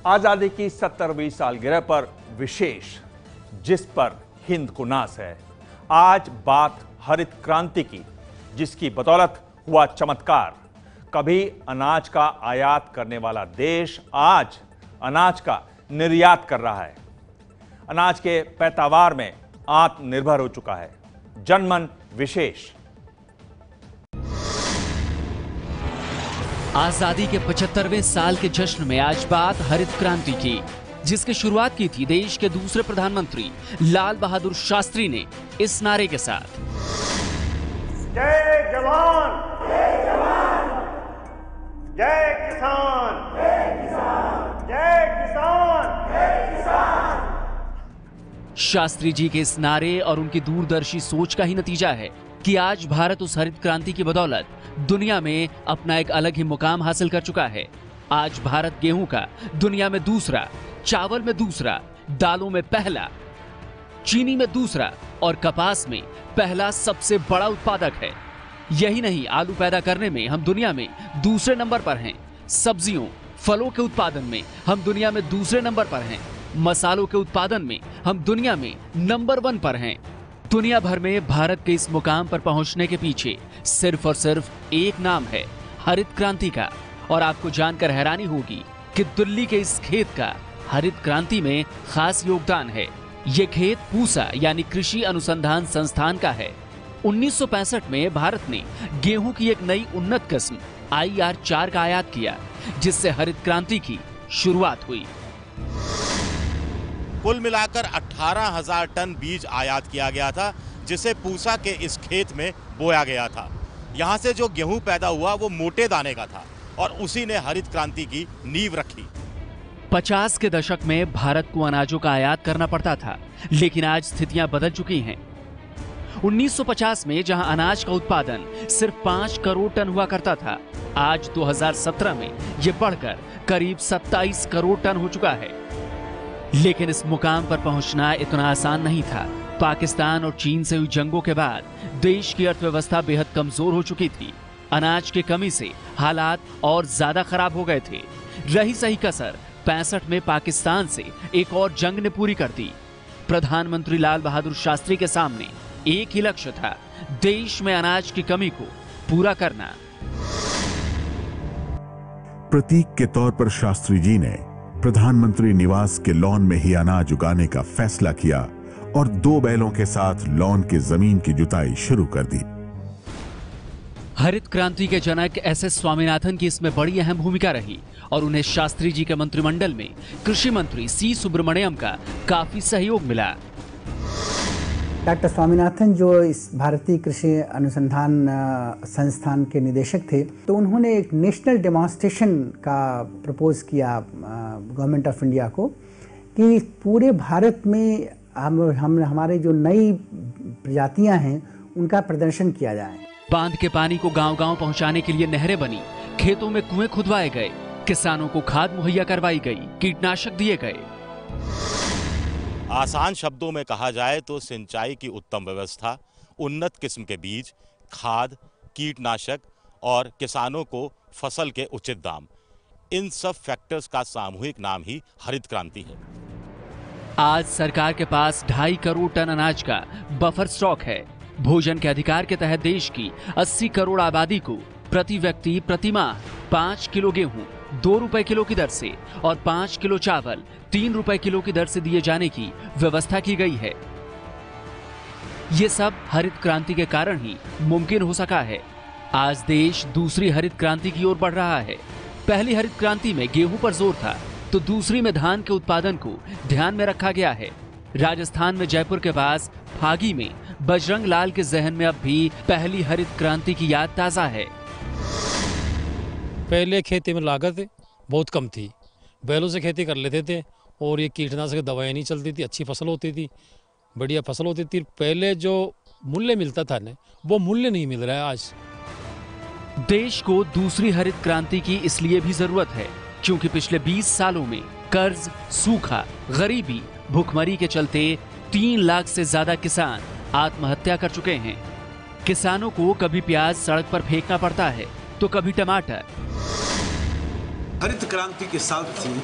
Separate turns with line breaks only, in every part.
आजादी की 70वीं सालगिरह पर विशेष, जिस पर हिंद को नाज है। आज बात हरित क्रांति की, जिसकी बदौलत हुआ चमत्कार। कभी अनाज का आयात करने वाला देश आज अनाज का निर्यात कर रहा है। अनाज के पैदावार में आत्मनिर्भर हो चुका है। जनमन विशेष।
आजादी के 75वें साल के जश्न में आज बात हरित क्रांति की, जिसकी शुरुआत की थी देश के दूसरे प्रधानमंत्री लाल बहादुर शास्त्री ने इस नारे के साथ।
जय जवान, जय जवान, जय किसान, जय किसान, जय किसान, जय किसान।
शास्त्री जी के इस नारे और उनकी दूरदर्शी सोच का ही नतीजा है कि आज भारत उस हरित क्रांति की बदौलत दुनिया में अपना एक अलग ही मुकाम हासिल कर चुका है। आज भारत गेहूं का दुनिया में दूसरा, चावल में दूसरा, दालों में पहला, चीनी में दूसरा और कपास में पहला सबसे बड़ा उत्पादक है। यही नहीं, आलू पैदा करने में हम दुनिया में दूसरे नंबर पर हैं। सब्जियों, फलों के उत्पादन में हम दुनिया में दूसरे नंबर पर हैं। मसालों के उत्पादन में हम दुनिया में नंबर 1 पर हैं। दुनिया भर में भारत के इस मुकाम पर पहुंचने के पीछे सिर्फ और सिर्फ एक नाम है, हरित क्रांति का। और आपको जानकर हैरानी होगी कि दिल्ली के इस खेत का हरित क्रांति में खास योगदान है। ये खेत पूसा यानी कृषि अनुसंधान संस्थान का है। 1965 में भारत ने गेहूं की एक नई उन्नत किस्म IR4 का आयात किया, जिससे हरित क्रांति की शुरुआत हुई।
कुल मिलाकर 18,000 टन बीज आयात किया गया था, जिसे पूसा के इस खेत में बोया गया था। यहाँ से जो गेहूं पैदा हुआ वो मोटे दाने का था और उसी ने हरित क्रांति की नींव रखी।
50 के दशक में भारत को अनाजों का आयात करना पड़ता था, लेकिन आज स्थितियां बदल चुकी हैं। 1950 में जहां अनाज का उत्पादन सिर्फ 5 करोड़ टन हुआ करता था, आज 2017 में यह बढ़कर करीब 27 करोड़ टन हो चुका है। लेकिन इस मुकाम पर पहुंचना इतना आसान नहीं था। पाकिस्तान और चीन से हुई जंगों के बाद देश की अर्थव्यवस्था बेहद कमजोर हो चुकी थी। अनाज की कमी से हालात और ज्यादा खराब हो गए थे। रही सही कसर 65 में पाकिस्तान से एक और जंग ने पूरी कर दी। प्रधानमंत्री लाल बहादुर शास्त्री के सामने एक ही लक्ष्य था, देश में अनाज की कमी को पूरा करना।
प्रतीक के तौर पर शास्त्री जी ने प्रधानमंत्री निवास के लॉन में ही अनाज उगाने का फैसला किया और 2 बैलों के साथ लॉन की जमीन की जुताई शुरू कर दी।
हरित क्रांति के जनक SS स्वामीनाथन की इसमें बड़ी अहम भूमिका रही और उन्हें शास्त्री जी के मंत्रिमंडल में कृषि मंत्री C सुब्रमण्यम का काफी सहयोग मिला।
डॉक्टर स्वामीनाथन जो इस भारतीय कृषि अनुसंधान संस्थान के निदेशक थे, तो उन्होंने एक नेशनल डेमोन्स्ट्रेशन का प्रपोज किया गवर्नमेंट ऑफ इंडिया को कि पूरे भारत में हम हमारे जो नई प्रजातियां हैं उनका प्रदर्शन किया जाए।
बांध के पानी को गांव-गांव पहुंचाने के लिए नहरें बनी, खेतों में कुएं खुदवाए गए, किसानों को खाद मुहैया करवाई गई, कीटनाशक दिए गए।
आसान शब्दों में कहा जाए तो सिंचाई की उत्तम व्यवस्था, उन्नत किस्म के बीज, खाद, कीटनाशक और किसानों को फसल के उचित दाम, इन सब फैक्टर्स का सामूहिक नाम ही हरित क्रांति है।
आज सरकार के पास 2.5 करोड़ टन अनाज का बफर स्टॉक है। भोजन के अधिकार के तहत देश की 80 करोड़ आबादी को प्रति व्यक्ति प्रति माह 5 किलो गेहूं 2 रुपए किलो की दर से और 5 किलो चावल 3 रुपए किलो की दर से दिए जाने की व्यवस्था की गई है। ये सब हरित क्रांति के कारण ही मुमकिन हो सका है। आज देश दूसरी हरित क्रांति की ओर बढ़ रहा है। पहली हरित क्रांति में गेहूं पर जोर था, तो दूसरी में धान के उत्पादन को ध्यान में रखा गया है। राजस्थान में जयपुर के पास फागी में बजरंग लाल के जहन में अब भी पहली हरित क्रांति की याद ताजा है।
पहले खेती में लागत बहुत कम थी, बैलों से खेती कर लेते थे और ये कीटनाशक दवाएं नहीं चलती थी, अच्छी फसल होती थी, बढ़िया फसल होती थी। पहले जो मूल्य मिलता था ना, वो मूल्य नहीं मिल रहा है आज।
देश को दूसरी हरित क्रांति की इसलिए भी जरूरत है क्योंकि पिछले 20 सालों में कर्ज, सूखा, गरीबी, भुखमरी के चलते 3 लाख से ज्यादा किसान आत्महत्या कर चुके हैं। किसानों को कभी प्याज सड़क पर फेंकना पड़ता है तो कभी टमाटर।
हरित क्रांति के साथ ही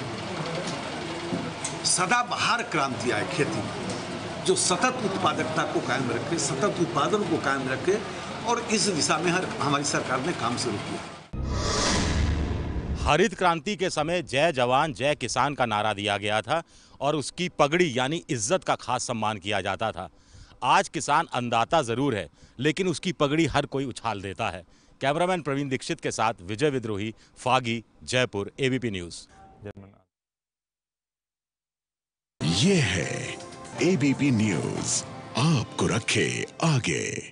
सदाबहार क्रांति आए खेती में, जो सतत उत्पादकता को कायम रखे, सतत उत्पादन को कायम रखे, और इस दिशा में हमारी सरकार ने काम शुरू किया।
हरित क्रांति के समय जय जवान जय किसान का नारा दिया गया था और उसकी पगड़ी यानी इज्जत का खास सम्मान किया जाता था। आज किसान अन्नदाता जरूर है, लेकिन उसकी पगड़ी हर कोई उछाल देता है। कैमरामैन प्रवीण दीक्षित के साथ विजय विद्रोही, फागी, जयपुर, एबीपी न्यूज।
ये है एबीपी न्यूज, आपको रखे आगे।